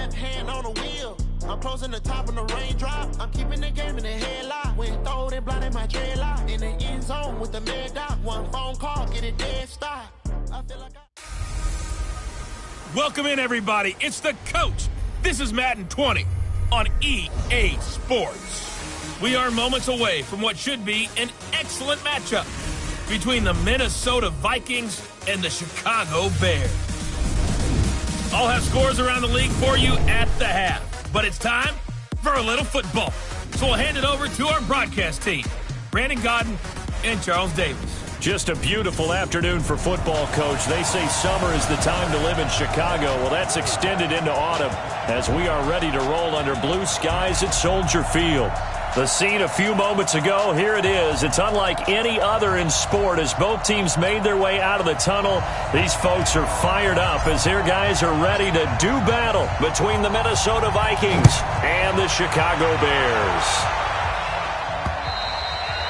left hand on the wheel. I'm closing the top of the raindrop. I'm keeping the game in the headlock. When throwed and blinded my dreadlock. In the end zone with the mad dot. One phone call, get it dead stop. I feel like Welcome in, everybody. It's the coach. This is Madden 20 on EA Sports. We are moments away from what should be an excellent matchup between the Minnesota Vikings and the Chicago Bears. I'll have scores around the league for you at the half, but it's time for a little football. So we'll hand it over to our broadcast team, Brandon Godden and Charles Davis. Just a beautiful afternoon for football, Coach. They say summer is the time to live in Chicago. Well, that's extended into autumn as we are ready to roll under blue skies at Soldier Field. The scene a few moments ago, here it is. It's unlike any other in sport as both teams made their way out of the tunnel. These folks are fired up as their guys are ready to do battle between the Minnesota Vikings and the Chicago Bears.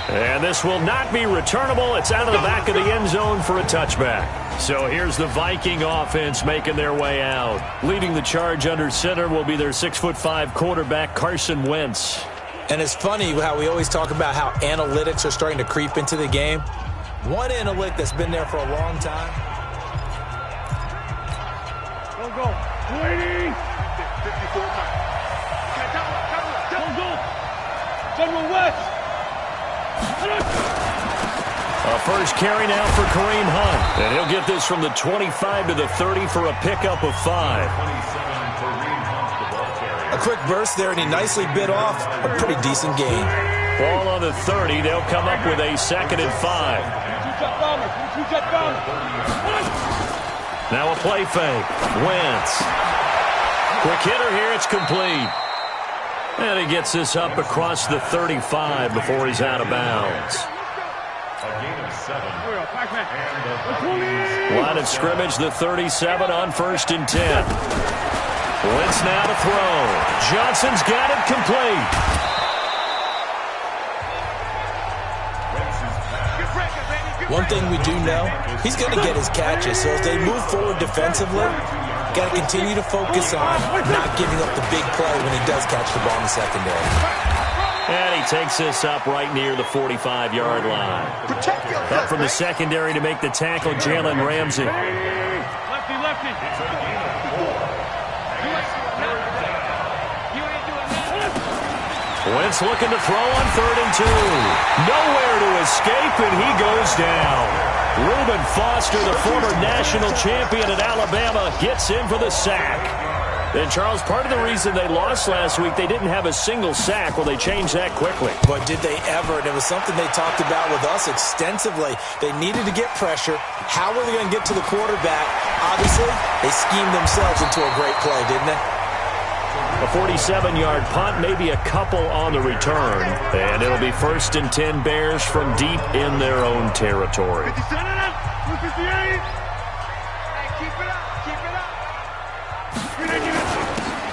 And this will not be returnable. It's out of the back of the end zone for a touchback. So here's the Viking offense making their way out. Leading the charge under center will be their 6'5" quarterback, Carson Wentz. And it's funny how we always talk about how analytics are starting to creep into the game. One analytic that's been there for a long time. Go. 280. 54. Go. General West. A first carry now for Kareem Hunt. And he'll get this from the 25 to the 30 for a pickup of 5. A quick burst there, and he nicely bit off a pretty decent gain. Ball on the 30. They'll come up with a 2nd and 5. Now a play fake. Wentz. Quick hitter here. It's complete. And he gets this up across the 35 before he's out of bounds. Line of scrimmage, the 37 on 1st and 10. Wentz now to throw. Johnson's got it complete. One thing we do know, he's going to get his catches. So as they move forward defensively, got to continue to focus on not giving up the big play when he does catch the ball in the secondary. And he takes this up right near the 45-yard line. Up from the secondary to make the tackle, Jalen Ramsey. Lefty. Wentz looking to throw on 3rd and 2. Nowhere to escape, and he goes down. Reuben Foster, the former national champion at Alabama, gets in for the sack. And, Charles, part of the reason they lost last week, they didn't have a single sack. Well, they changed that quickly. But did they ever? And it was something they talked about with us extensively. They needed to get pressure. How were they going to get to the quarterback? Obviously, they schemed themselves into a great play, didn't they? A 47-yard punt, maybe a couple on the return. And it'll be 1st and 10 Bears from deep in their own territory.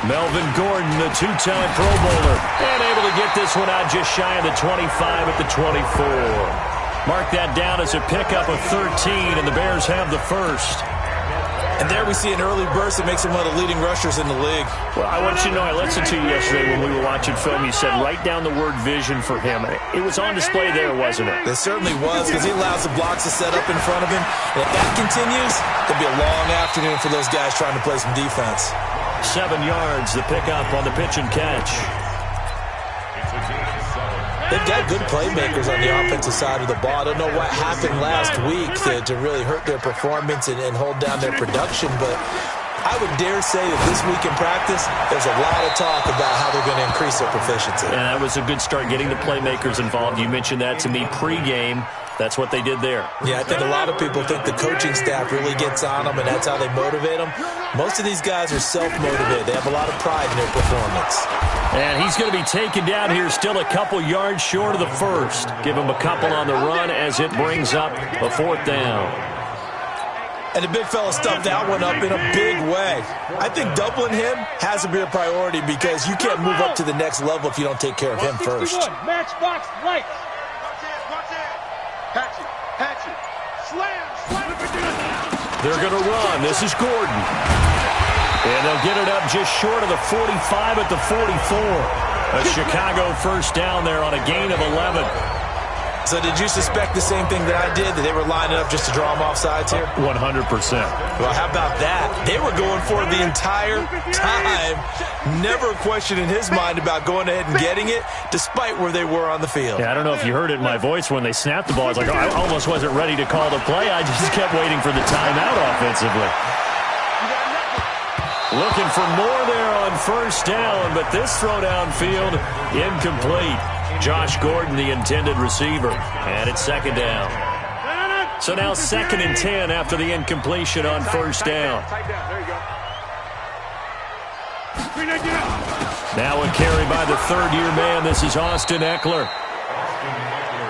Melvin Gordon, the 2-time Pro Bowler, and able to get this one out just shy of the 25 at the 24. Mark that down as a pickup of 13, and the Bears have the first. And there we see an early burst that makes him one of the leading rushers in the league. Well, I want you to know, I listened to you yesterday when we were watching film. You said write down the word vision for him. It was on display there, wasn't it? It certainly was, because he allows the blocks to set up in front of him. And if that continues, it'll be a long afternoon for those guys trying to play some defense. 7 yards, the pickup on the pitch and catch. They've got good playmakers on the offensive side of the ball. I don't know what happened last week to really hurt their performance and hold down their production, but I would dare say that this week in practice, there's a lot of talk about how they're going to increase their proficiency. And that was a good start, getting the playmakers involved. You mentioned that to me pregame. That's what they did there. Yeah, I think a lot of people think the coaching staff really gets on them, and that's how they motivate them. Most of these guys are self-motivated. They have a lot of pride in their performance. And he's going to be taken down here, still a couple yards short of the first. Give him a couple on the run as it brings up a 4th down. And the big fella stuffed that one up in a big way. I think doubling him has to be a priority because you can't move up to the next level if you don't take care of him first. Matchbox right. Hatch it. Slam. They're going to run. This is Gordon. And they'll get it up just short of the 45 at the 44. A Chicago first down there on a gain of 11. So did you suspect the same thing that I did, that they were lining up just to draw them off sides here? 100%. Well, how about that? They were going for it the entire time. Never a question in his mind about going ahead and getting it, despite where they were on the field. Yeah, I don't know if you heard it in my voice when they snapped the ball. It's like, oh, I almost wasn't ready to call the play. I just kept waiting for the timeout offensively. Looking for more there on first down, but this throw downfield, incomplete. Josh Gordon, the intended receiver, and it's second down. So now 2nd and 10 after the incompletion on first down. Now a carry by the third-year man. This is Austin Eckler.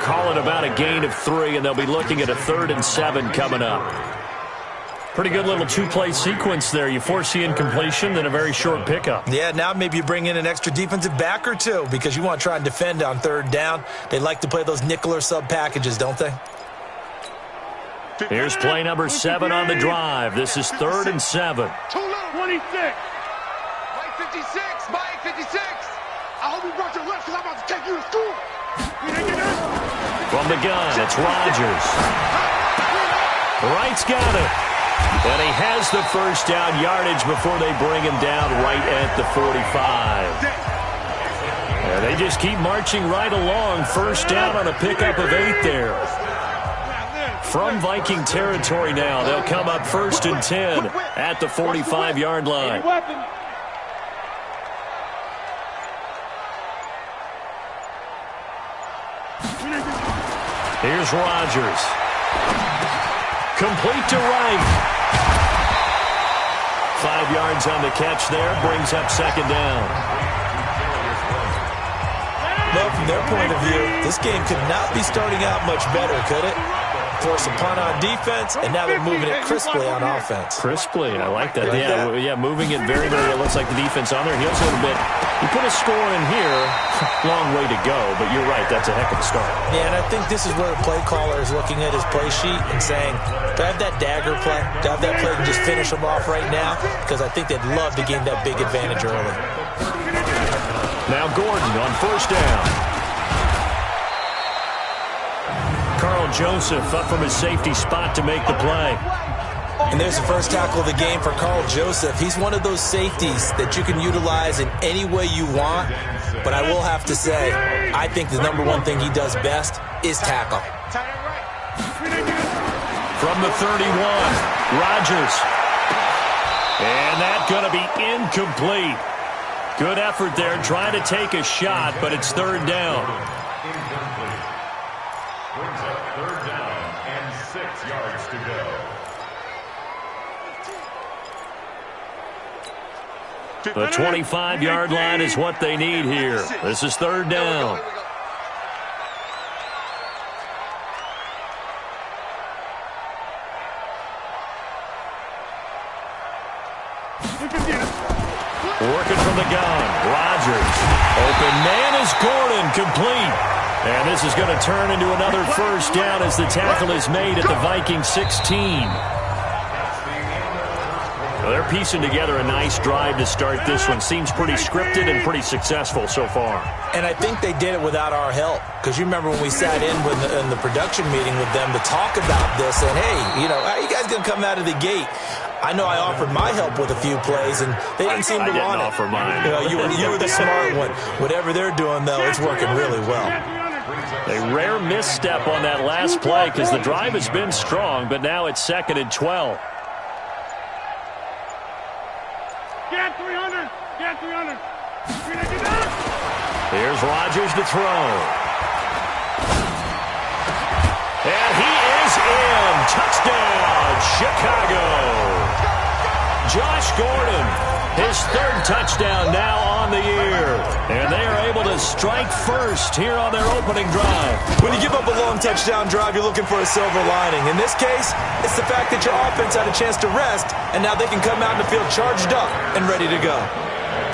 Call it about a gain of 3, and they'll be looking at a 3rd and 7 coming up. Pretty good little two-play sequence there. You force the incompletion, then a very short pickup. Yeah, now maybe you bring in an extra defensive back or two because you want to try and defend on 3rd down. They like to play those nickel or sub packages, don't they? Here's play number 7 on the drive. This is 3rd and 7. 26. Mike 56. Mike 56. I hope you brought your left because I'm about to take you to school. From the gun, it's Rodgers. Wright's got it. And he has the first down yardage before they bring him down right at the 45. And they just keep marching right along. First down on a pickup of 8 there. From Viking territory now, they'll come up 1st and 10 at the 45-yard line. Here's Rodgers. Complete to Wright. 5 yards on the catch there, brings up second down. Well, from their point of view, this game could not be starting out much better, could it? Force a punt on defense, and now they're moving it crisply on offense. Crisply, I like that. Yeah, moving it very, very, it looks like the defense on their heels a little bit. You put a score in here, long way to go, but you're right, that's a heck of a start. Yeah, and I think this is where the play caller is looking at his play sheet and saying, do I have that dagger play? Do I have that play and just finish them off right now? Because I think they'd love to gain that big advantage early. Now Gordon on first down. Carl Joseph up from his safety spot to make the play. And there's the first tackle of the game for Carl Joseph. He's one of those safeties that you can utilize in any way you want. But I will have to say, I think the number one thing he does best is tackle. From the 31, Rodgers. And that's going to be incomplete. Good effort there trying to take a shot, but it's 3rd down. Brings up 3rd down and 6 yards to go. The 25-yard line is what they need here. This is 3rd down. Working from the gun, Rodgers. Open man is Gordon, complete. And this is going to turn into another first down as the tackle is made at the Viking 16. Well, they're piecing together a nice drive to start this one. Seems pretty scripted and pretty successful so far. And I think they did it without our help. Because you remember when we sat in the production meeting with them to talk about this. And, hey, how are you guys going to come out of the gate? I know I offered my help with a few plays, and they didn't seem to want it. I didn't offer mine. You were the smart one. Whatever they're doing, though, it's working really well. A rare misstep on that last play because the drive has been strong, but now it's 2nd and 12. Get 300. Get 300. Here's Rodgers to throw. And he is in. Touchdown, Chicago. Josh Gordon, his 3rd touchdown now on the year. And they are able to strike first here on their opening drive. When you give up a long touchdown drive, you're looking for a silver lining. In this case, it's the fact that your offense had a chance to rest, and now they can come out in the field charged up and ready to go.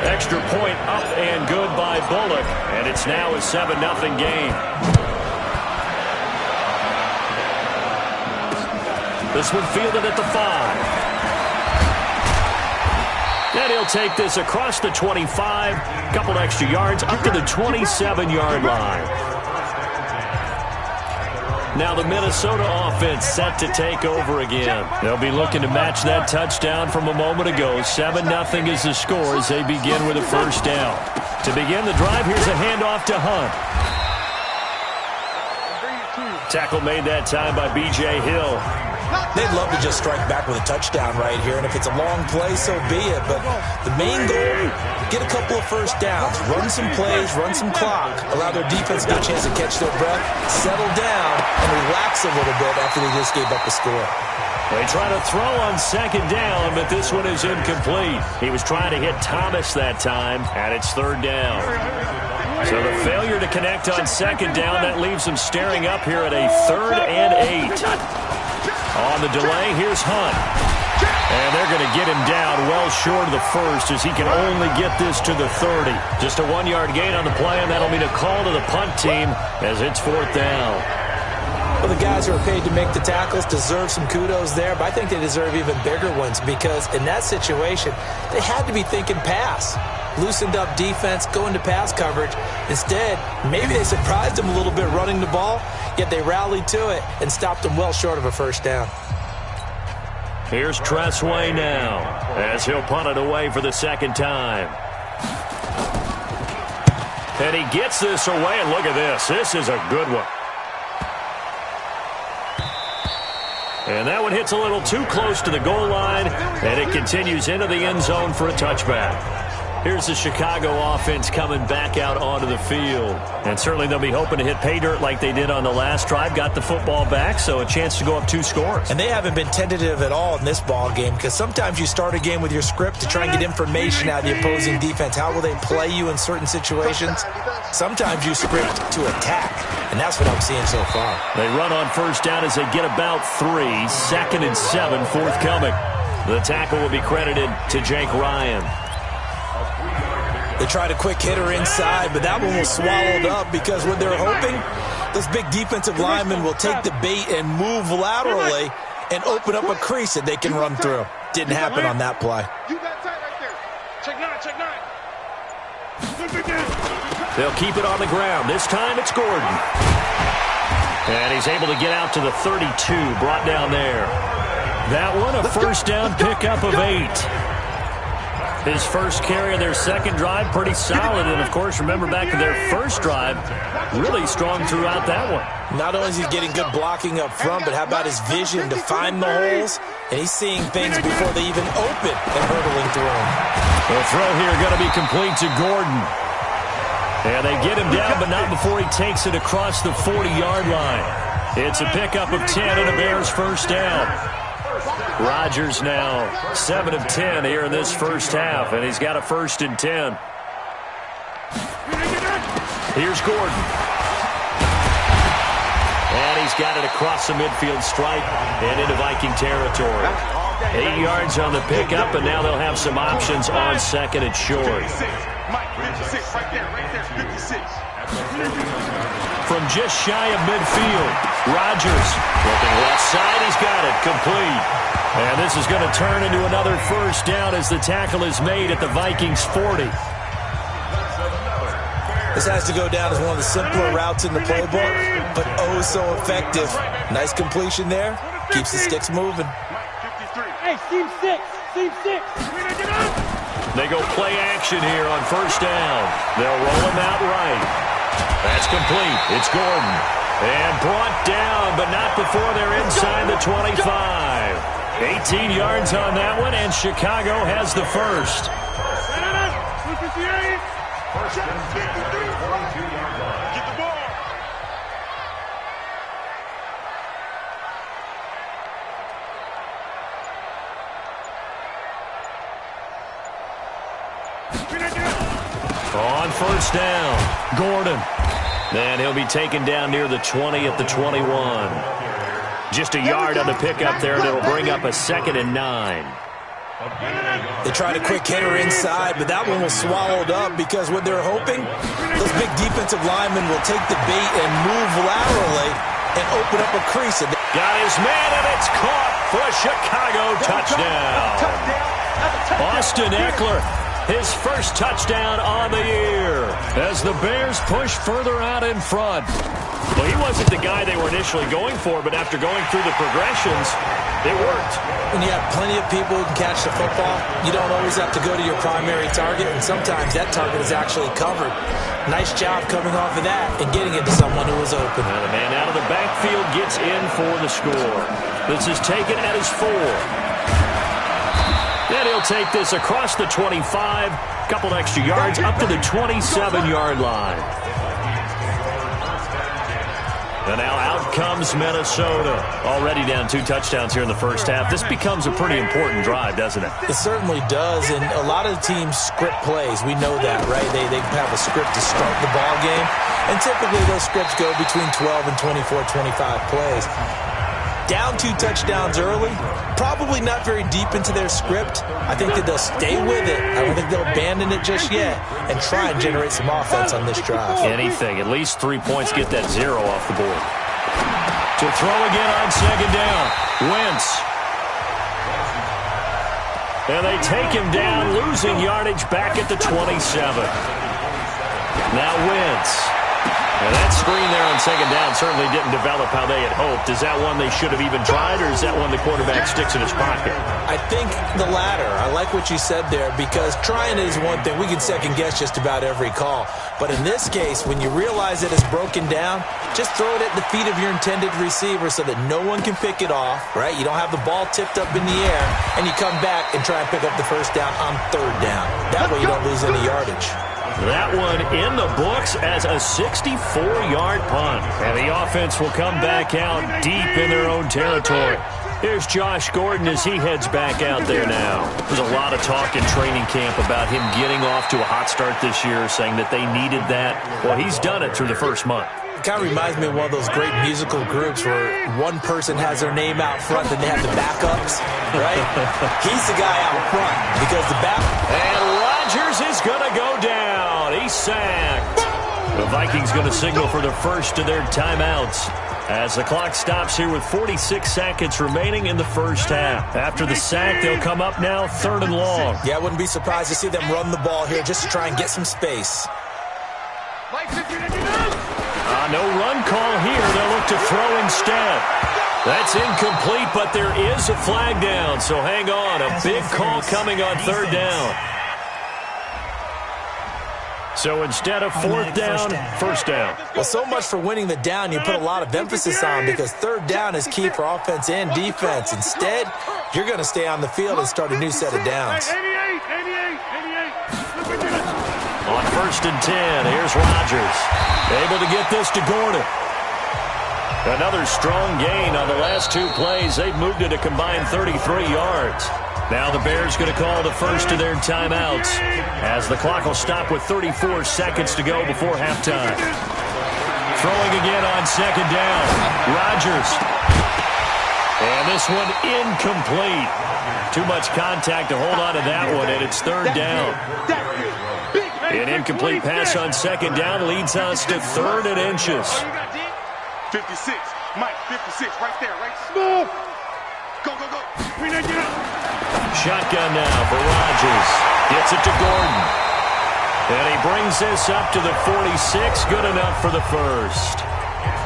Extra point up and good by Bullock. And it's now a 7-0 game. This one fielded at the 5. And he'll take this across the 25, a couple extra yards, up to the 27-yard line. Now the Minnesota offense set to take over again. They'll be looking to match that touchdown from a moment ago. 7-0 is the score as they begin with a first down. To begin the drive, here's a handoff to Hunt. Tackle made that time by B.J. Hill. They'd love to just strike back with a touchdown right here, and if it's a long play, so be it. But the main goal, get a couple of first downs, run some plays, run some clock, allow their defense to get a chance to catch their breath, settle down, and relax a little bit after they just gave up a score. They try to throw on second down, but this one is incomplete. He was trying to hit Thomas that time, and it's third down. So the failure to connect on second down, that leaves him staring up here at a 3rd and 8. On the delay, here's Hunt. And they're going to get him down well short of the first as he can only get this to the 30. Just a 1-yard gain on the play, and that'll mean a call to the punt team as it's 4th down. Well, the guys who are paid to make the tackles deserve some kudos there, but I think they deserve even bigger ones because in that situation, they had to be thinking pass. Loosened up defense, going to pass coverage. Instead, maybe they surprised him a little bit running the ball, yet they rallied to it and stopped him well short of a first down. Here's Tressway now as he'll punt it away for the second time. And he gets this away, and look at this. This is a good one. And that one hits a little too close to the goal line, and it continues into the end zone for a touchback. Here's the Chicago offense coming back out onto the field. And certainly they'll be hoping to hit pay dirt like they did on the last drive. Got the football back, so a chance to go up 2 scores. And they haven't been tentative at all in this ball game because sometimes you start a game with your script to try and get information out of the opposing defense. How will they play you in certain situations? Sometimes you script to attack, and that's what I'm seeing so far. They run on first down as they get about 3. 2nd and 7 forthcoming. The tackle will be credited to Jake Ryan. They tried a quick hitter inside, but that one was swallowed up because what they're hoping, those big defensive linemen will take the bait and move laterally and open up a crease that they can run through. Didn't happen on that play. You got tight right there. Check 9, check 9. They'll keep it on the ground. This time it's Gordon. And he's able to get out to the 32, brought down there. That one, a first down pickup of 8. His first carry of their second drive, pretty solid. And, of course, remember back to their first drive, really strong throughout that one. Not only is he getting good blocking up front, but how about his vision to find the holes? And he's seeing things before they even open and hurdling through them. The throw here going to be complete to Gordon. And they get him down, but not before he takes it across the 40-yard line. It's a pickup of 10 and a Bears first down. Rodgers now 7 of 10 here in this first half, and he's got a 1st and 10. Here's Gordon. And he's got it across the midfield stripe and into Viking territory. 8 yards on the pickup, and now they'll have some options on 2nd and short. Mike, 56, right there, 56. From just shy of midfield, Rodgers looking left side. He's got it complete. And this is going to turn into another first down as the tackle is made at the Vikings 40. This has to go down as one of the simpler routes in the playbook, but oh so effective. Nice completion there. Keeps the sticks moving. Hey, seam 6. Seam 6. They go play action here on first down. They'll roll him out right. That's complete. It's Gordon. And brought down, but not before they're inside the 25. 18 yards on that one, and Chicago has the first. First and 10 at the 42-yard line. Get the ball. On first down, Gordon. And he'll be taken down near the 20 at the 21. Just a yard on the pickup there, and it'll bring up a 2nd and 9. They tried a quick hitter inside, but that one was swallowed up because what they're hoping, those big defensive linemen will take the bait and move laterally and open up a crease. Got his man, and it's caught for a Chicago touchdown. Austin Eckler, his first touchdown on the year as the Bears push further out in front. Well, he wasn't the guy they were initially going for, but after going through the progressions, it worked. When you have plenty of people who can catch the football, you don't always have to go to your primary target, and sometimes that target is actually covered. Nice job coming off of that and getting it to someone who was open. Now the man out of the backfield gets in for the score. This is taken at his 4. Then he'll take this across the 25, couple extra yards up to the 27-yard line. And now out comes Minnesota. Already down 2 touchdowns here in the first half. This becomes a pretty important drive, doesn't it? It certainly does, and a lot of teams script plays. We know that, right? They have a script to start the ball game, and typically those scripts go between 12 and 24, 25 plays. Down 2 touchdowns early, probably not very deep into their script. I think that they'll stay with it. I don't think they'll abandon it just yet and try and generate some offense on this drive. Anything, at least 3 points, get that 0 off the board. To throw again on second down, Wentz. And they take him down, losing yardage back at the 27. Now Wentz. And that screen there on second down certainly didn't develop how they had hoped. Is that one they should have even tried, or is that one the quarterback sticks in his pocket? I think the latter. I like what you said there, because trying is one thing. We can second-guess just about every call. But in this case, when you realize that it's broken down, just throw it at the feet of your intended receiver so that no one can pick it off, right? You don't have the ball tipped up in the air, and you come back and try and pick up the first down on third down. That way you don't lose any yardage. That one in the books as a 64-yard punt. And the offense will come back out deep in their own territory. Here's Josh Gordon as he heads back out there now. There's a lot of talk in training camp about him getting off to a hot start this year, saying that they needed that. Well, he's done it through the first month. It kind of reminds me of one of those great musical groups where one person has their name out front, then they have the backups, right? He's the guy out front because the back... And Rodgers is going to go down. He's sacked. The Vikings going to signal for the first of their timeouts as the clock stops here with 46 seconds remaining in the first half. After the sack, they'll come up now 3rd and long. Yeah, I wouldn't be surprised to see them run the ball here just to try and get some space. No run call here. They'll look to throw instead. That's incomplete, but there is a flag down, so hang on. A big call coming on 3rd down. So instead of 4th down, 1st down. Well, so much for winning the down you put a lot of emphasis on, because 3rd down is key for offense and defense. Instead, you're going to stay on the field and start a new set of downs. On 1st and 10, here's Rodgers. Able to get this to Gordon. Another strong gain on the last 2 plays. They've moved it a combined 33 yards. Now the Bears going to call the first of their timeouts as the clock will stop with 34 seconds to go before halftime. Throwing again on 2nd down. Rodgers. And this one incomplete. Too much contact to hold on to that one, and it's 3rd down. An incomplete pass on 2nd down leads us to 3rd and inches. 56. Mike, 56. Right there. Right. Smooth. Go, go, go. Shotgun now for Rodgers. Gets it to Gordon. And he brings this up to the 46. Good enough for the first.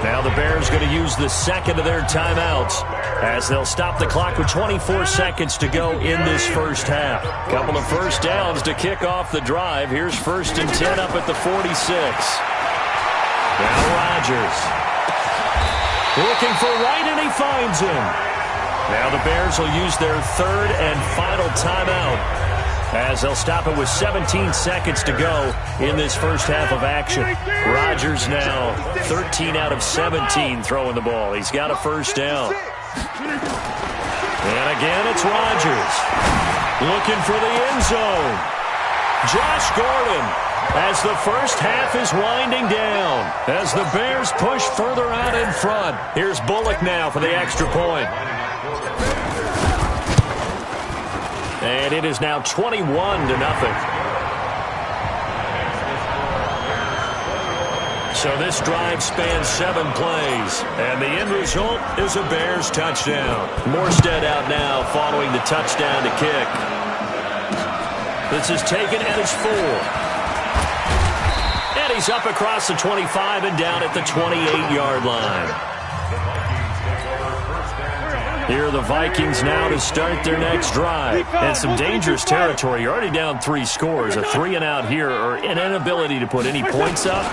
Now the Bears going to use the 2nd of their timeouts as they'll stop the clock with 24 seconds to go in this first half. Couple of first downs to kick off the drive. Here's 1st and 10 up at the 46. Now Rodgers. Looking for Wright, and he finds him. Now the Bears will use their 3rd and final timeout as they'll stop it with 17 seconds to go in this first half of action. Rodgers now 13 out of 17 throwing the ball. He's got a first down. And again, it's Rodgers looking for the end zone. Josh Gordon as the first half is winding down as the Bears push further out in front. Here's Bullock now for the extra point. And it is now 21-0. So this drive spans 7 plays, and the end result is a Bears touchdown. Morstead out now following the touchdown to kick. This is taken at his 4. And he's up across the 25 and down at the 28-yard line. Here are the Vikings now to start their next drive. And some dangerous territory. You're already down 3 scores. A 3-and-out here, or an inability to put any points up.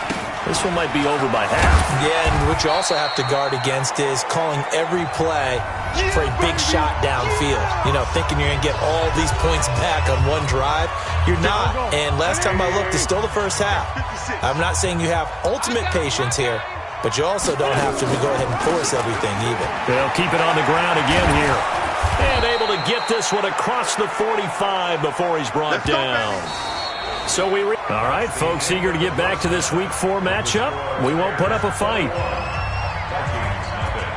This one might be over by half. Yeah, and what you also have to guard against is calling every play for a big shot downfield. You know, thinking you're going to get all these points back on one drive. You're not. And last time I looked, it's still the first half. I'm not saying you have ultimate patience here, but you also don't have to go ahead and force everything either. They'll keep it on the ground again here. And able to get this one across the 45 before he's brought down. So all right, folks, eager to get back to this Week 4 matchup. We won't put up a fight.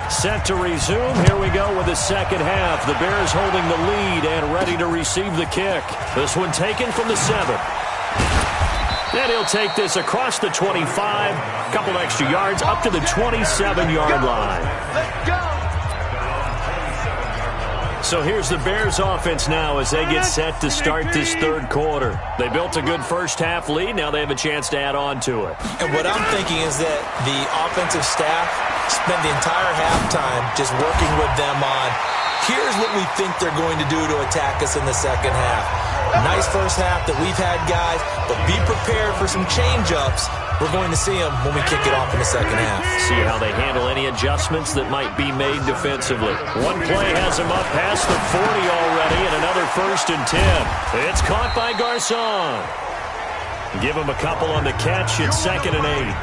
Set to resume. Here we go with the second half. The Bears holding the lead and ready to receive the kick. This one taken from the 7. And he'll take this across the 25. A couple extra yards up to the 27-yard line. Let's go. So here's the Bears offense now as they get set to start this third quarter. They built a good first half lead. Now they have a chance to add on to it. And what I'm thinking is that the offensive staff spent the entire halftime just working with them on, here's what we think they're going to do to attack us in the second half. Nice first half that we've had, guys, but be prepared for some change-ups. We're going to see them when we kick it off in the second half. See how they handle any adjustments that might be made defensively. One play has them up past the 40 already, and another 1st and 10. It's caught by Garcon. Give him a couple on the catch. It's 2nd and 8.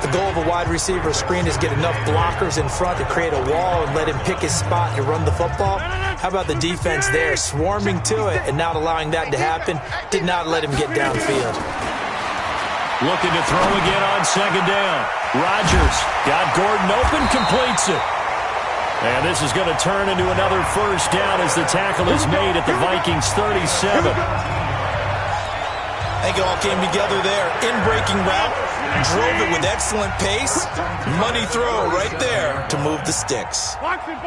The goal of a wide receiver screen is get enough blockers in front to create a wall and let him pick his spot to run the football. How about the defense there, swarming to it and not allowing that to happen? Did not let him get downfield. Looking to throw again on 2nd down. Rodgers got Gordon open, completes it. And this is going to turn into another 1st down as the tackle is made at the Vikings 37. I think it all came together there. In-breaking route, drove it with excellent pace. Money throw right there to move the sticks. Box it.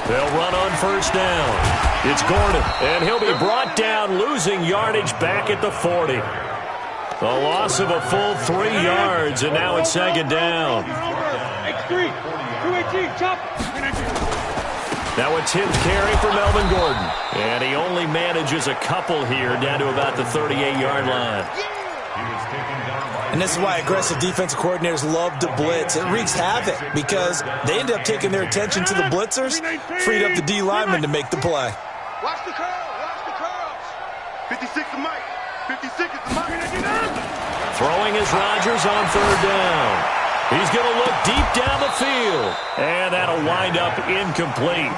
They'll run on 1st down. It's Gordon, and he'll be brought down, losing yardage back at the 40. A loss of a full 3 yards, and now it's 2nd down. X3, 218, chop. Now a 10th carry for Melvin Gordon. And he only manages a couple here down to about the 38-yard line. And this is why aggressive defensive coordinators love to blitz. It wreaks havoc because they end up taking their attention to the blitzers, freed up the D lineman to make the play. Watch the curls. 56 to Mike. 56 is the Mike. Throwing is Rodgers on 3rd down. He's going to look deep down the field. And that'll wind up incomplete.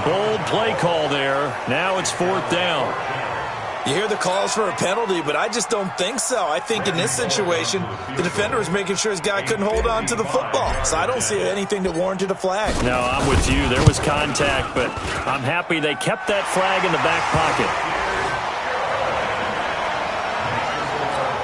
Bold play call there. Now it's 4th down. You hear the calls for a penalty, but I just don't think so. I think in this situation, the defender was making sure his guy couldn't hold on to the football. So I don't see anything that warranted a flag. No, I'm with you. There was contact, but I'm happy they kept that flag in the back pocket.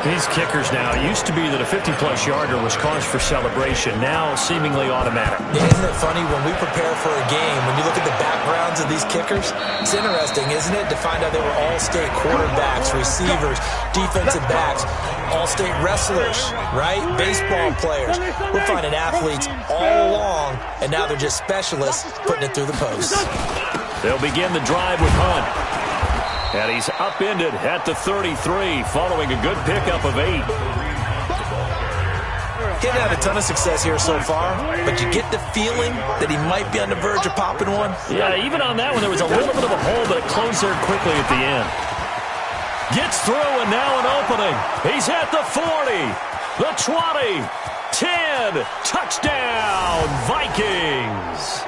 These kickers now, it used to be that a 50-plus yarder was cause for celebration. Now, seemingly automatic. Yeah, isn't it funny when we prepare for a game, when you look at the backgrounds of these kickers, it's interesting, isn't it, to find out they were all-state quarterbacks, receivers, defensive backs, all-state wrestlers, right? Baseball players. We're finding athletes all along, and now they're just specialists putting it through the post. They'll begin the drive with Hunt. And he's upended at the 33, following a good pickup of 8. He hasn't had a ton of success here so far, but you get the feeling that he might be on the verge of popping one. Yeah, even on that one, there was a little bit of a hole, but it closed there quickly at the end. Gets through, and now an opening. He's at the 40, the 20, 10, touchdown, Vikings.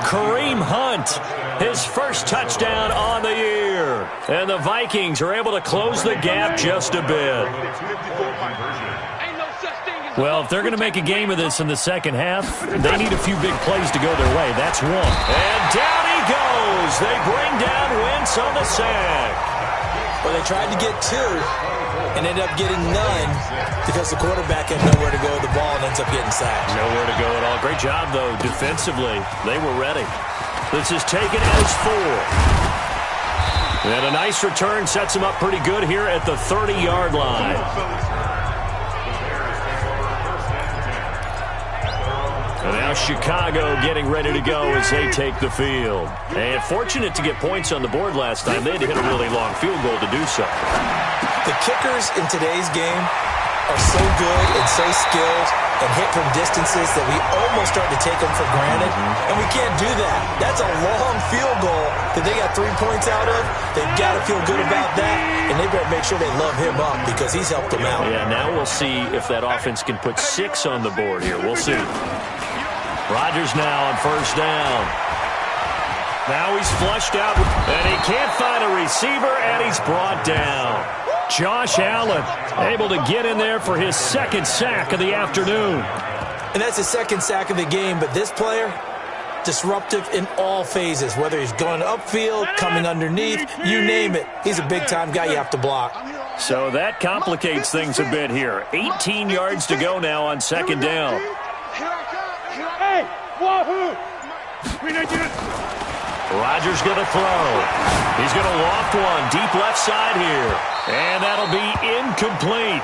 Kareem Hunt, his first touchdown on the year. And the Vikings are able to close the gap just a bit. Well, if they're going to make a game of this in the second half, they need a few big plays to go their way. That's one. And down he goes. They bring down Wentz on the sack. Well, they tried to get 2 and ended up getting none because the quarterback had nowhere to go with the ball and ends up getting sacked. Nowhere to go at all. Great job, though, defensively. They were ready. This is taken as 4. And a nice return sets him up pretty good here at the 30-yard line. And now Chicago getting ready to go as they take the field. And fortunate to get points on the board last time. They had to hit a really long field goal to do so. The kickers in today's game are so good and so skilled and hit from distances that we almost start to take them for granted. And we can't do that. That's a long field goal that they got 3 points out of. They've got to feel good about that, and they better make sure they love him up because he's helped them out. Yeah, now we'll see if that offense can put 6 on the board here. We'll see. Rodgers now on first down. Now he's flushed out, and he can't find a receiver, and he's brought down. Josh Allen able to get in there for his second sack of the afternoon. And that's his second sack of the game, but this player, disruptive in all phases, whether he's going upfield, coming underneath, you name it. He's a big-time guy you have to block. So that complicates things a bit here. 18 yards to go now on second down. Hey, wahoo! Rodgers going to throw. He's going to loft one deep left side here. And that'll be incomplete.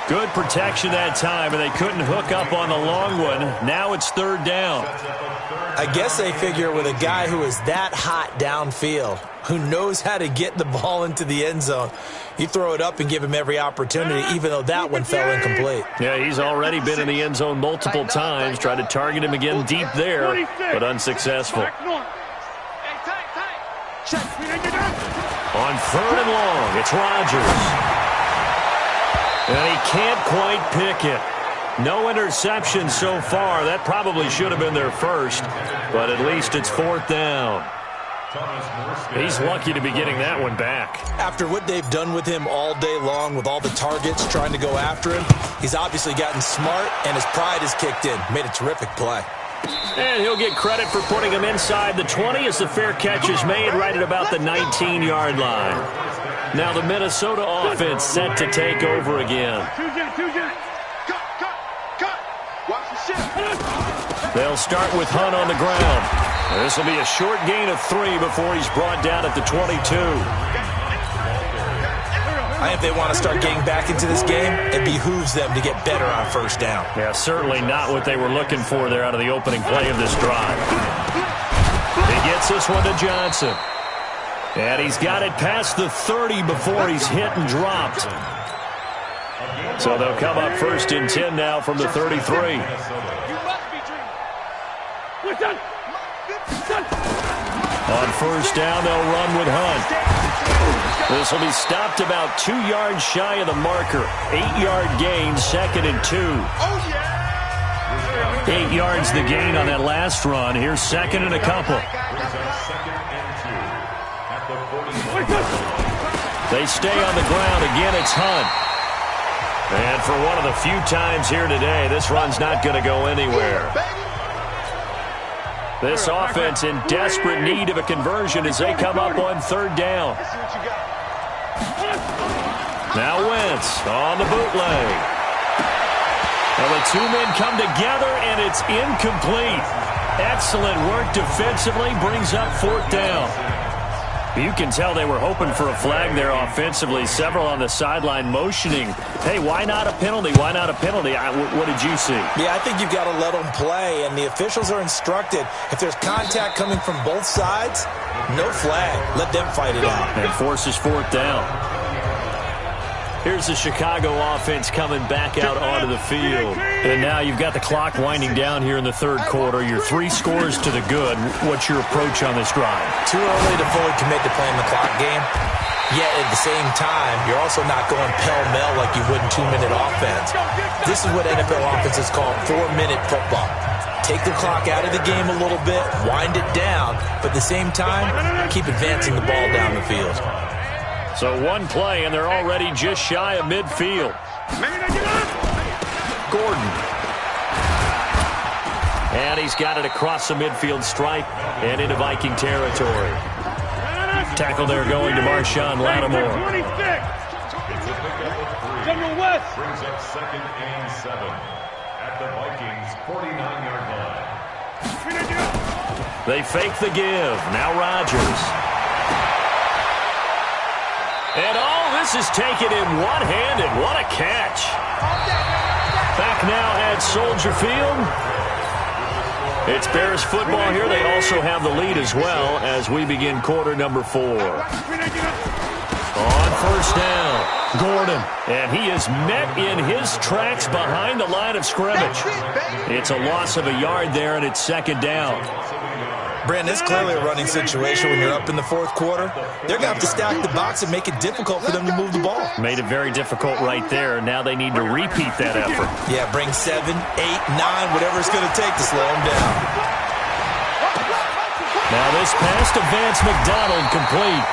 Good protection that time, and they couldn't hook up on the long one. Now it's third down. I guess they figure with a guy who is that hot downfield, who knows how to get the ball into the end zone, you throw it up and give him every opportunity, even though that one fell incomplete. Yeah, he's already been in the end zone multiple times. Tried to target him again deep there, but unsuccessful. On third and long, it's Rodgers. And he can't quite pick it. No interception so far. That probably should have been their first, but at least it's fourth down. He's lucky to be getting that one back. After what they've done with him all day long with all the targets trying to go after him, he's obviously gotten smart, and his pride has kicked in. Made a terrific play. And he'll get credit for putting him inside the 20 as the fair catch is made right at about the 19-yard line. Now the Minnesota offense set to take over again. They'll start with Hunt on the ground. This will be a short gain of 3 before he's brought down at the 22. I think if they want to start getting back into this game, it behooves them to get better on first down. Yeah, certainly not what they were looking for there out of the opening play of this drive. He gets this one to Johnson. And he's got it past the 30 before he's hit and dropped. So they'll come up first and 10 now from the 33. On first down, they'll run with Hunt. This will be stopped about 2 yards shy of the marker. 8-yard gain, second and 2. 8 yards the gain on that last run. Here's second and a couple. They stay on the ground. Again, it's Hunt. And for one of the few times here today, this run's not going to go anywhere. This offense in desperate need of a conversion as they come up on third down. Now Wentz on the bootleg. And the two men come together, and it's incomplete. Excellent work defensively, brings up fourth down. You can tell they were hoping for a flag there offensively. Several on the sideline motioning, hey, why not a penalty? Why not a penalty? What did you see? Yeah, I think you've got to let them play, and the officials are instructed. If there's contact coming from both sides, no flag. Let them fight it out. And forces fourth down. Here's the Chicago offense coming back out onto the field. And now you've got the clock winding down here in the third quarter. You're 3 scores to the good. What's your approach on this drive? Too early to fully commit to playing the clock game. Yet at the same time, you're also not going pell-mell like you would in 2-minute offense. This is what NFL offenses call 4-minute football. Take the clock out of the game a little bit, wind it down, but at the same time, keep advancing the ball down the field. So one play, and they're already just shy of midfield. Gordon. And he's got it across the midfield stripe and into Viking territory. Tackle there going to Marshawn Lattimore. General West. Brings up second and 7 at the Vikings' 49-yard line. They fake the give. Now Rodgers. And this is taken in one-handed. What a catch. Back now at Soldier Field. It's Bears football here. They also have the lead as well as we begin quarter number 4. On first down, Gordon. And he is met in his tracks behind the line of scrimmage. It's a loss of a yard there, and it's second down. Brandon, it's clearly a running situation when you're up in the fourth quarter. They're going to have to stack the box and make it difficult for them to move the ball. Made it very difficult right there. Now they need to repeat that effort. Yeah, bring 7, 8, 9, whatever it's going to take to slow them down. Now this pass to Vance McDonald complete.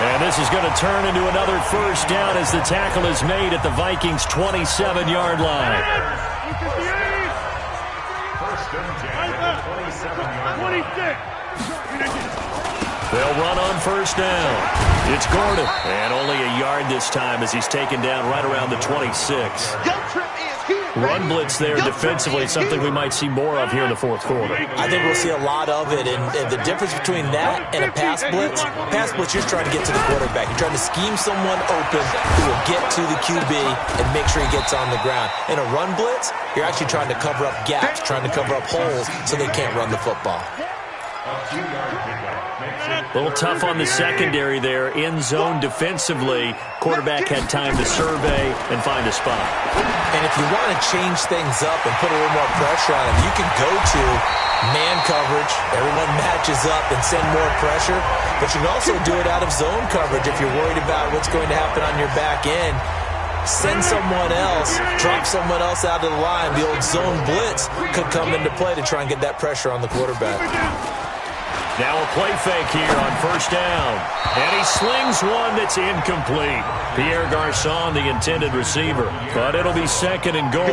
And this is going to turn into another first down as the tackle is made at the Vikings' 27-yard line. First and 10, 27-yard line. They'll run on first down. It's Gordon. And only a yard this time as he's taken down right around the 26. Run blitz there defensively, something we might see more of here in the fourth quarter. I think we'll see a lot of it, and the difference between that and a pass blitz, you're just trying to get to the quarterback. You're trying to scheme someone open who will get to the QB and make sure he gets on the ground. In a run blitz, you're actually trying to cover up gaps, trying to cover up holes so they can't run the football. A little tough on the secondary there. In zone defensively. Quarterback had time to survey and find a spot. And if you want to change things up and put a little more pressure on him, you can go to man coverage. Everyone matches up and send more pressure. But you can also do it out of zone coverage if you're worried about what's going to happen on your back end. Send someone else, drop someone else out of the line. The old zone blitz could come into play to try and get that pressure on the quarterback. Now a play fake here on first down. And he slings one that's incomplete. Pierre Garçon, the intended receiver. But it'll be second and goal.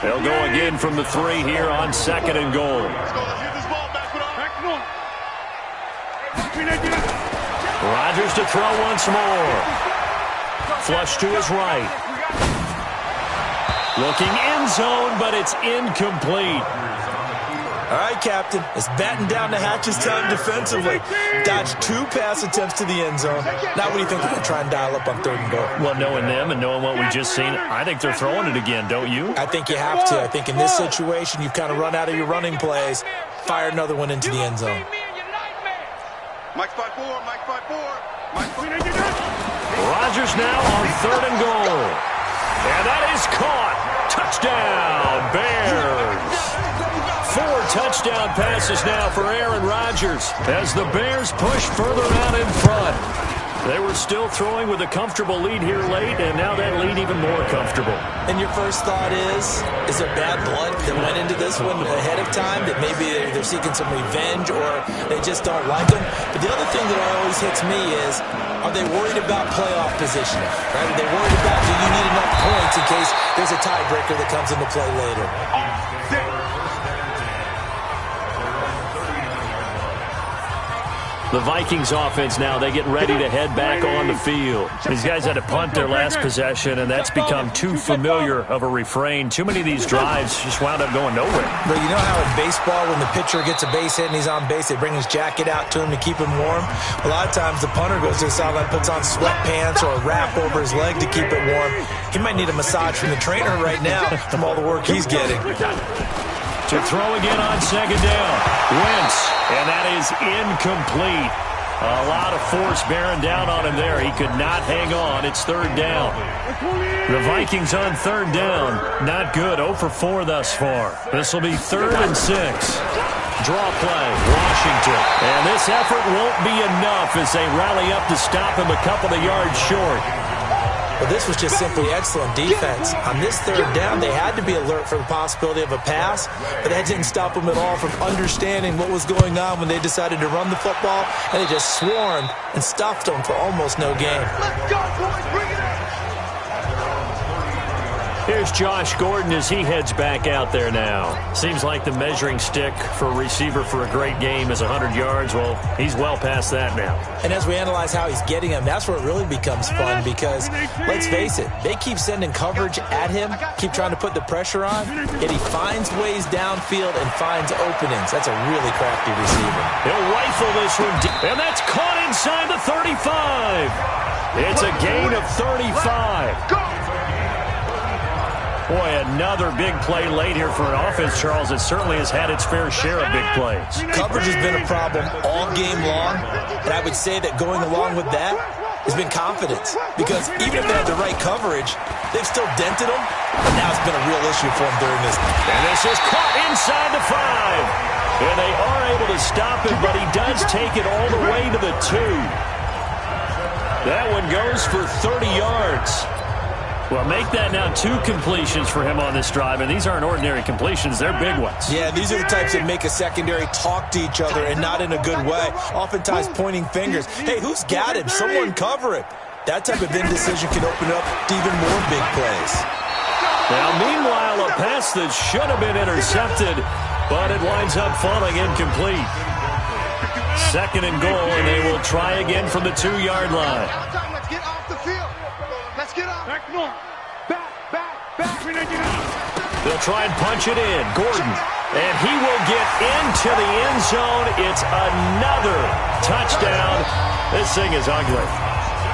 They'll go again from the 3 here on second and goal. Rodgers to throw once more. Flush to his right. Looking end zone, but it's incomplete. All right, Captain. It's batten down the hatches time defensively. Dodged 2 pass attempts to the end zone. Now what do you think they're going to try and dial up on third and goal? Well, knowing them and knowing what we just seen, I think they're throwing it again, don't you? I think you have to. I think in this situation, you've kind of run out of your running plays. Fire another one into the end zone. Mike 5-4, Mike 5-4. Mike 5-4. Rodgers now on third and goal. And that is caught. Touchdown, Bears. 4 touchdown passes now for Aaron Rodgers as the Bears push further out in front. They were still throwing with a comfortable lead here late, and now that lead even more comfortable. And your first thought is there bad blood that went into this one ahead of time, that maybe they're seeking some revenge or they just don't like them? But the other thing that always hits me is, are they worried about playoff positioning? Right? Are they worried about, do you need enough points in case there's a tiebreaker that comes into play later? The Vikings offense now, they get ready to head back on the field. These guys had to punt their last possession, and that's become too familiar of a refrain. Too many of these drives just wound up going nowhere. But you know how in baseball, when the pitcher gets a base hit and he's on base, they bring his jacket out to him to keep him warm? A lot of times the punter goes to the sideline, puts on sweatpants or a wrap over his leg to keep it warm. He might need a massage from the trainer right now from all the work he's getting. To throw again on second down. Wentz, and that is incomplete. A lot of force bearing down on him there. He could not hang on. It's third down. The Vikings on third down. Not good. 0 for 4 thus far. This will be 3rd and 6. Draw play. Washington. And this effort won't be enough as they rally up to stop him a couple of yards short. But this was just simply excellent defense. On this third down, they had to be alert for the possibility of a pass, but that didn't stop them at all from understanding what was going on when they decided to run the football, and they just swarmed and stuffed them for almost no gain. Let's go, boys. Bring it Here's Josh Gordon as he heads back out there now. Seems like the measuring stick for a receiver for a great game is 100 yards. Well, he's well past that now. And as we analyze how he's getting them, that's where it really becomes fun because, let's face it, they keep sending coverage at him, keep trying to put the pressure on, yet he finds ways downfield and finds openings. That's a really crafty receiver. He'll rifle this one deep, and that's caught inside the 35. It's a gain of 35. Boy, another big play late here for an offense, Charles. It certainly has had its fair share of big plays. Coverage has been a problem all game long, and I would say that going along with that has been confidence. Because even if they had the right coverage, they've still dented them, but now it's been a real issue for them during this. And this is caught inside the 5. And they are able to stop him, but he does take it all the way to the 2. That one goes for 30 yards. Well, make that now 2 completions for him on this drive, and these aren't ordinary completions. They're big ones. Yeah, these are the types that make a secondary talk to each other and not in a good way, oftentimes pointing fingers. Hey, who's got him? Someone cover it. That type of indecision can open up to even more big plays. Now, meanwhile, a pass that should have been intercepted, but it winds up falling incomplete. 2nd and goal, and they will try again from the 2-yard line. Let's get off the field. Let's get off. Back. They'll try and punch it in. Gordon. And he will get into the end zone. It's another touchdown. This thing is ugly.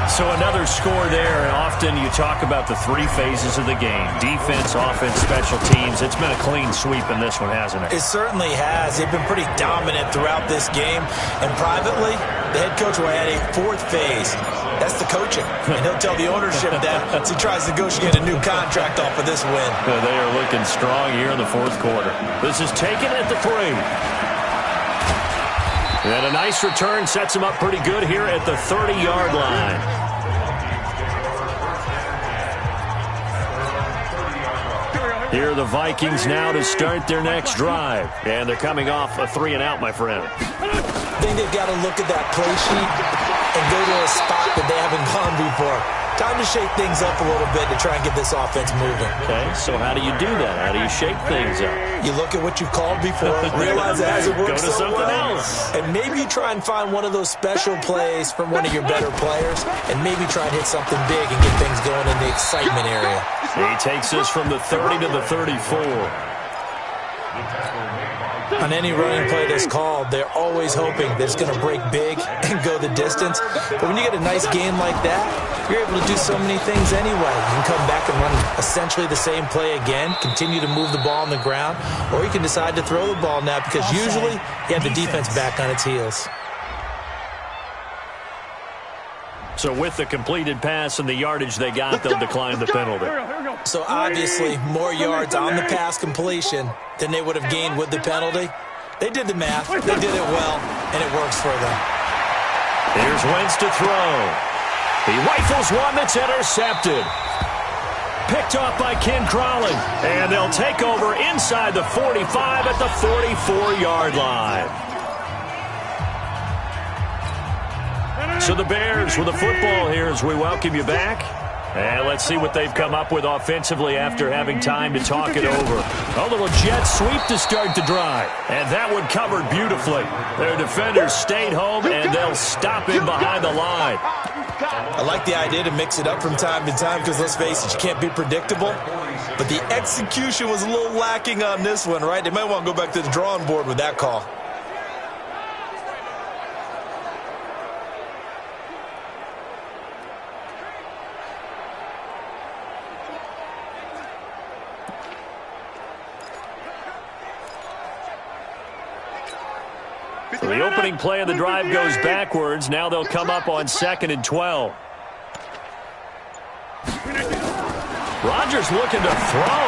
So another score there, and often you talk about the 3 phases of the game. Defense, offense, special teams. It's been a clean sweep in this one, hasn't it? It certainly has. They've been pretty dominant throughout this game. And privately, the head coach will add a 4th phase. That's the coaching. And he'll tell the ownership that as he tries to negotiate a new contract off of this win. They are looking strong here in the 4th quarter. This is taken at the 3. And a nice return sets him up pretty good here at the 30-yard line. Here are the Vikings now to start their next drive. And they're coming off a 3-and-out, my friend. I think they've got to look at that play sheet and go to a spot that they haven't gone before. Time to shake things up a little bit to try and get this offense moving. Okay, so how do you do that? How do you shake things up? You look at what you've called before, realize it hasn't worked so so well, else. And maybe you try and find one of those special plays from one of your better players, and maybe try and hit something big and get things going in the excitement area. He takes us from the 30 to the 34. On any running play that's called, they're always hoping that it's going to break big and go the distance. But when you get a nice game like that, you're able to do so many things anyway. You can come back and run essentially the same play again, continue to move the ball on the ground, or you can decide to throw the ball now because usually you have the defense back on its heels. So with the completed pass and the yardage they got, they'll decline the penalty. So obviously more yards on the pass completion than they would have gained with the penalty. They did the math. They did it well, and it works for them. Here's Wentz to throw. He rifles one that's intercepted. Picked off by Ken Crowley. And they'll take over inside the 45 at the 44-yard line. So the Bears with the football here as we welcome you back. And let's see what they've come up with offensively after having time to talk it over. A little jet sweep to start the drive. And that one covered beautifully. Their defenders stayed home, and they'll stop him behind the line. I like the idea to mix it up from time to time because, let's face it, you can't be predictable. But the execution was a little lacking on this one, right? They might want to go back to the drawing board with that call. So the opening play of the drive goes backwards. Now they'll come up on 2nd and 12. Rodgers looking to throw.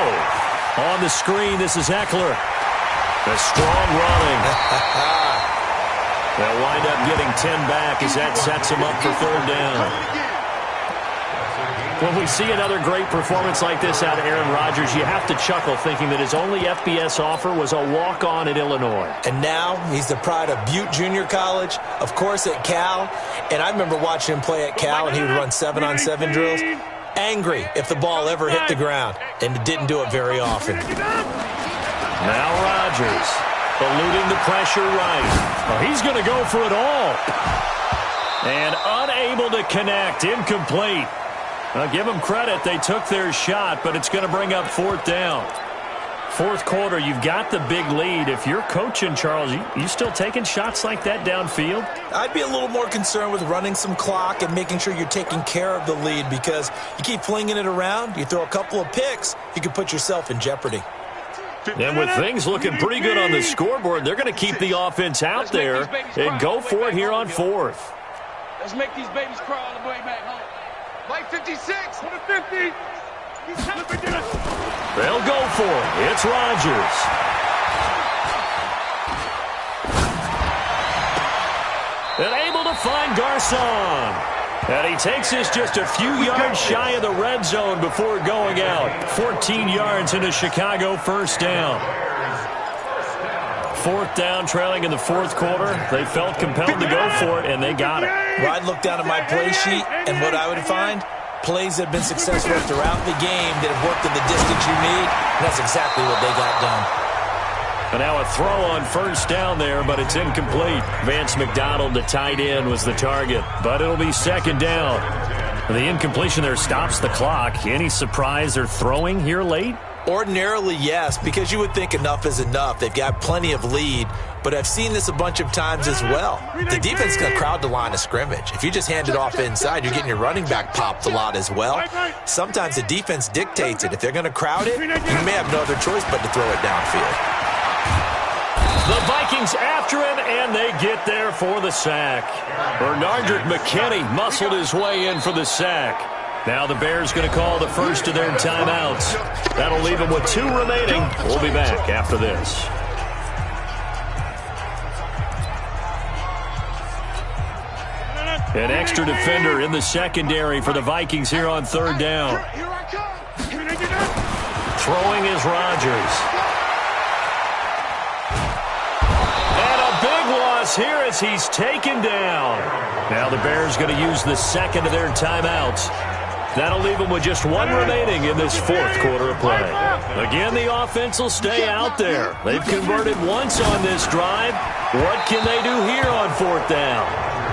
On the screen, this is Eckler. A strong running. They'll wind up getting 10 back as that sets him up for 3rd down. When we see another great performance like this out of Aaron Rodgers, you have to chuckle thinking that his only FBS offer was a walk-on at Illinois. And now he's the pride of Butte Junior College, of course at Cal. And I remember watching him play at Cal, and he would run 7-on-7 drills. angry if the ball ever hit the ground, and it didn't do it very often. Now Rodgers, eluding the pressure right. Well, he's going to go for it all. And unable to connect, incomplete. Now, give them credit, they took their shot, but it's going to bring up fourth down. Fourth quarter, you've got the big lead. If you're coaching, Charles, you still taking shots like that downfield? I'd be a little more concerned with running some clock and making sure you're taking care of the lead, because you keep flinging it around, you throw a couple of picks, you can put yourself in jeopardy. And with things looking pretty good on the scoreboard, they're going to keep the offense out there and go for it here on fourth. Let's make these babies cry all the way back home. Mike 56. To the 50. They'll go for it. It's Rodgers. And able to find Garcon. And he takes this just a few yards shy of the red zone before going out. 14 yards into Chicago, first down. Fourth down, trailing in the fourth quarter. They felt compelled to go for it, and they got it. Well, I'd look down at my play sheet, and what I would find, plays that have been successful throughout the game that have worked in the distance you need, and that's exactly what they got done. And now a throw on first down there, but it's incomplete. Vance McDonald, the tight end, was the target, but it'll be second down. The incompletion there stops the clock. Any surprise they're throwing here late? Ordinarily, yes, because you would think enough is enough. They've got plenty of lead, but I've seen this a bunch of times as well. The defense is going to crowd the line of scrimmage. If you just hand it off inside, you're getting your running back popped a lot as well. Sometimes the defense dictates it. If they're going to crowd it, you may have no other choice but to throw it downfield. The Vikings after him, and they get there for the sack. Bernardrick McKinney muscled his way in for the sack. Now the Bears going to call the first of their timeouts. That'll leave them with 2 remaining. We'll be back after this. An extra defender in the secondary for the Vikings here on third down. Throwing is Rodgers. And a big loss here as he's taken down. Now the Bears going to use the second of their timeouts. That'll leave them with just 1 remaining in this fourth quarter of play. Again, the offense will stay out there. They've converted once on this drive. What can they do here on fourth down?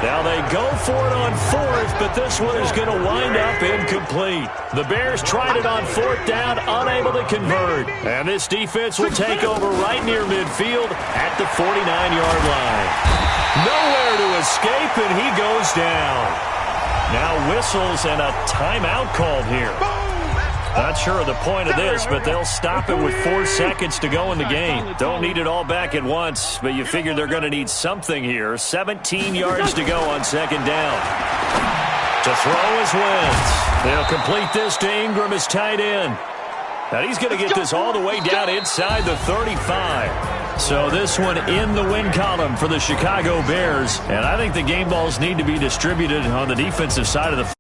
Now they go for it on fourth, but this one is going to wind up incomplete. The Bears tried it on fourth down, unable to convert. And this defense will take over right near midfield at the 49-yard line. Nowhere to escape, and he goes down. Now whistles and a timeout called here. Not sure of the point of this, but they'll stop it with 4 seconds to go in the game. Don't need it all back at once, but you figure they're going to need something here. 17 yards to go on second down. To throw is Wentz. They'll complete this to Ingram as tight end. Now he's going to get this all the way down inside the 35. So this one in the win column for the Chicago Bears. And I think the game balls need to be distributed on the defensive side of the